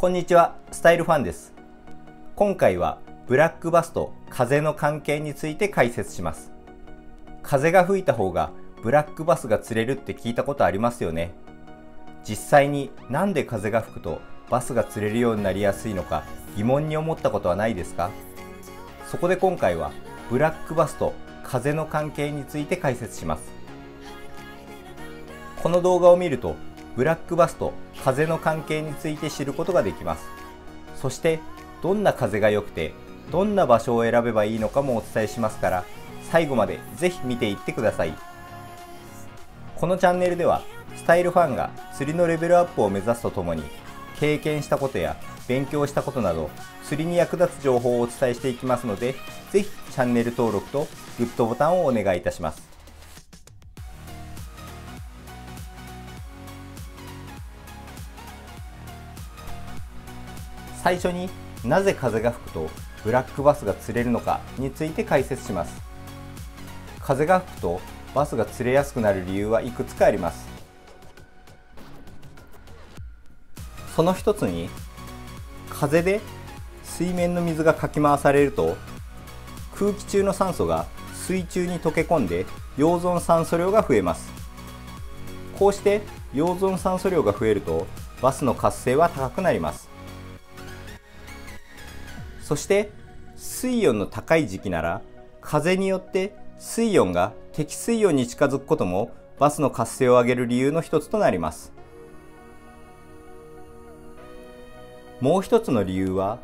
こんにちは、スタイルファンです。今回はブラックバスと風の関係について解説します。風が吹いた方がブラックバスが釣れるって聞いたことありますよね。実際になんで風が吹くとバスが釣れるようになりやすいのか疑問に思ったことはないですか？そこで今回はブラックバスと風の関係について解説します。この動画を見るとブラックバスと風の関係について知ることができます。そしてどんな風が良くてどんな場所を選べばいいのかもお伝えしますから、最後までぜひ見ていってください。このチャンネルではスタイルファンが釣りのレベルアップを目指すとともに、経験したことや勉強したことなど釣りに役立つ情報をお伝えしていきますので、ぜひチャンネル登録とグッドボタンをお願いいたします。最初になぜ風が吹くとブラックバスが釣れるのかについて解説します。風が吹くとバスが釣れやすくなる理由はいくつかあります。その一つに、風で水面の水がかき回されると空気中の酸素が水中に溶け込んで溶存酸素量が増えます。こうして溶存酸素量が増えるとバスの活性は高くなります。そして水温の高い時期なら風によって水温が適水温に近づくこともバスの活性を上げる理由の一つとなります。もう一つの理由は、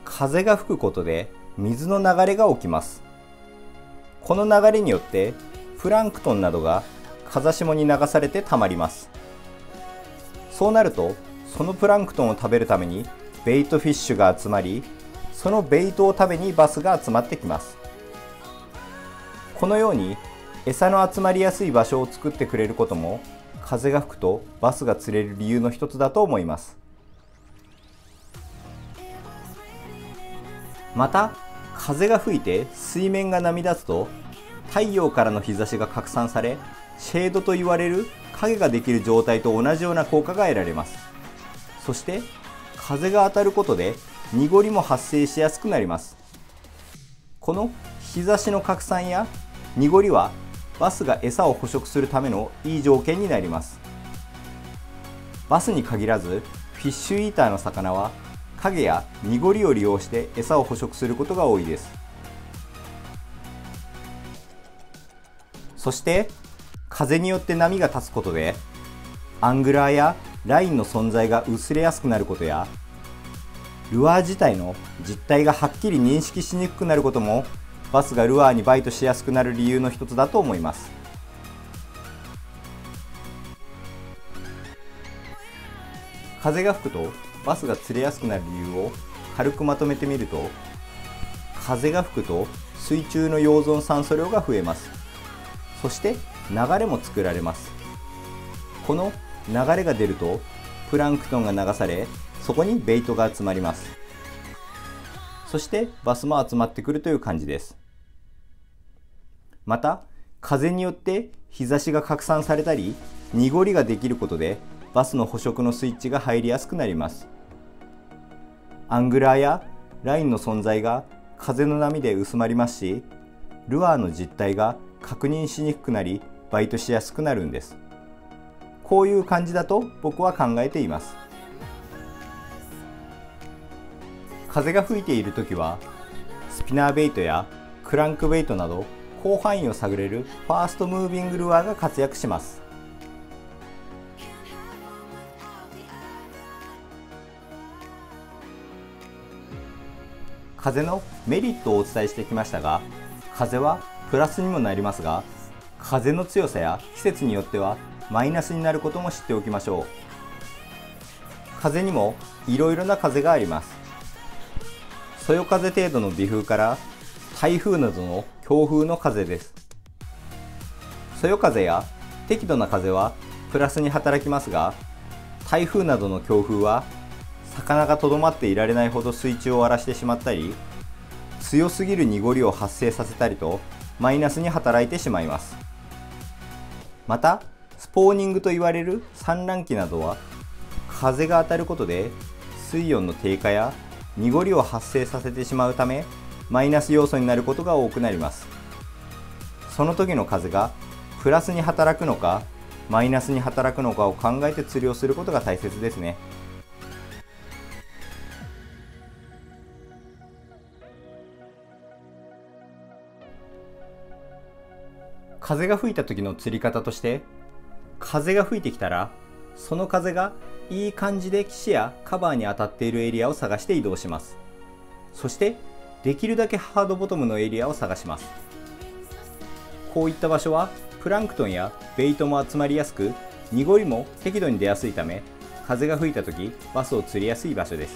風が吹くことで水の流れが起きます。この流れによってプランクトンなどが風下に流されてたまります。そうなるとそのプランクトンを食べるためにベイトフィッシュが集まり、そのベイトを食べにバスが集まってきます。このように餌の集まりやすい場所を作ってくれることも、風が吹くとバスが釣れる理由の一つだと思います。また、風が吹いて水面が波立つと太陽からの日差しが拡散され、シェードと言われる影ができる状態と同じような効果が得られます。そして風が当たることで濁りも発生しやすくなります。この日差しの拡散や濁りはバスが餌を捕食するためのいい条件になります。バスに限らずフィッシュイーターの魚は影や濁りを利用して餌を捕食することが多いです。そして風によって波が立つことでアングラーやラインの存在が薄れやすくなることや、ルアー自体の実態がはっきり認識しにくくなることもバスがルアーにバイトしやすくなる理由の一つだと思います。風が吹くとバスが釣れやすくなる理由を軽くまとめてみると、風が吹くと水中の溶存酸素量が増えます。そして流れも作られます。この流れが出るとプランクトンが流され、そこにベイトが集まります。そしてバスも集まってくるという感じです。また、風によって日差しが拡散されたり濁りができることでバスの捕食のスイッチが入りやすくなります。アングラーやラインの存在が風の波で薄まりますし、ルアーの実態が確認しにくくなりバイトしやすくなるんです。こういう感じだと僕は考えています。風が吹いているときはスピナーベイトやクランクベイトなど広範囲を探れるファーストムービングルアーが活躍します。風のメリットをお伝えしてきましたが、風はプラスにもなりますが、風の強さや季節によってはマイナスになることも知っておきましょう。風にもいろいろな風があります。そよ風程度の微風から台風などの強風の風です。そよ風や適度な風はプラスに働きますが、台風などの強風は魚がとどまっていられないほど水中を荒らしてしまったり、強すぎる濁りを発生させたりとマイナスに働いてしまいます。また、スポーニングと言われる産卵期などは風が当たることで水温の低下や濁りを発生させてしまうため、マイナス要素になることが多くなります。その時の風がプラスに働くのかマイナスに働くのかを考えて釣りをすることが大切ですね。風が吹いた時の釣り方として、風が吹いてきたらその風がいい感じで岸やカバーに当たっているエリアを探して移動します。そしてできるだけハードボトムのエリアを探します。こういった場所はプランクトンやベイトも集まりやすく、濁りも適度に出やすいため、風が吹いた時バスを釣りやすい場所です。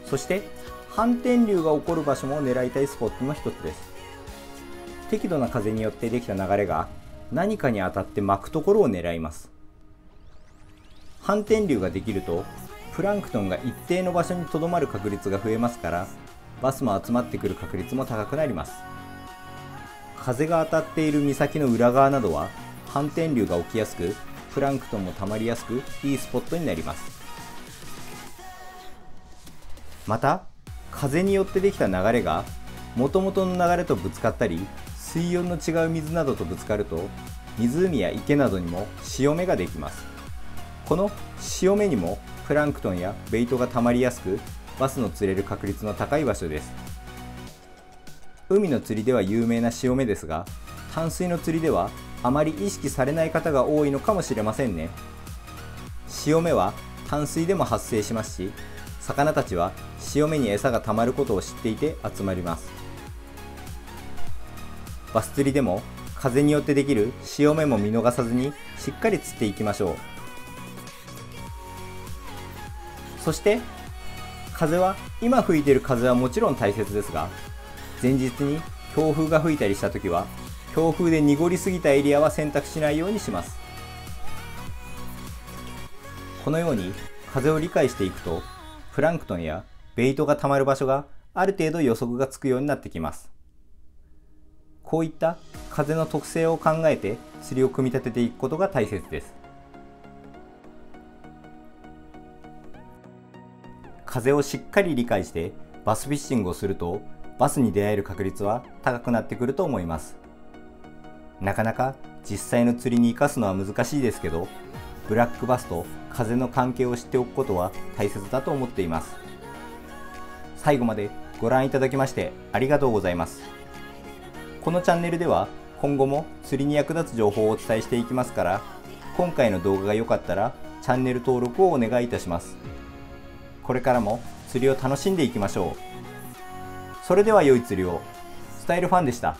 そして反転流が起こる場所も狙いたいスポットの一つです。適度な風によってできた流れが何かに当たって巻くところを狙います。反転流ができるとプランクトンが一定の場所にとどまる確率が増えますから、バスも集まってくる確率も高くなります。風が当たっている岬の裏側などは反転流が起きやすく、プランクトンもたまりやすく、いいスポットになります。また風によってできた流れが元々の流れとぶつかったり、水温の違う水などとぶつかると、湖や池などにも潮目ができます。この潮目にもプランクトンやベイトがたまりやすく、バスの釣れる確率の高い場所です。海の釣りでは有名な潮目ですが、淡水の釣りではあまり意識されない方が多いのかもしれませんね。潮目は淡水でも発生しますし、魚たちは潮目に餌がたまることを知っていて集まります。バス釣りでも風によってできる潮目も見逃さずにしっかり釣っていきましょう。そして風は、今吹いている風はもちろん大切ですが、前日に強風が吹いたりした時は強風で濁りすぎたエリアは選択しないようにします。このように風を理解していくと、プランクトンやベイトがたまる場所がある程度予測がつくようになってきます。こういった風の特性を考えて釣りを組み立てていくことが大切です。風をしっかり理解してバスフィッシングをすると、バスに出会える確率は高くなってくると思います。なかなか実際の釣りに生かすのは難しいですけど、ブラックバスと風の関係を知っておくことは大切だと思っています。最後までご覧いただきましてありがとうございます。このチャンネルでは今後も釣りに役立つ情報をお伝えしていきますから、今回の動画が良かったらチャンネル登録をお願いいたします。これからも釣りを楽しんでいきましょう。それでは良い釣りを。スタイルファンでした。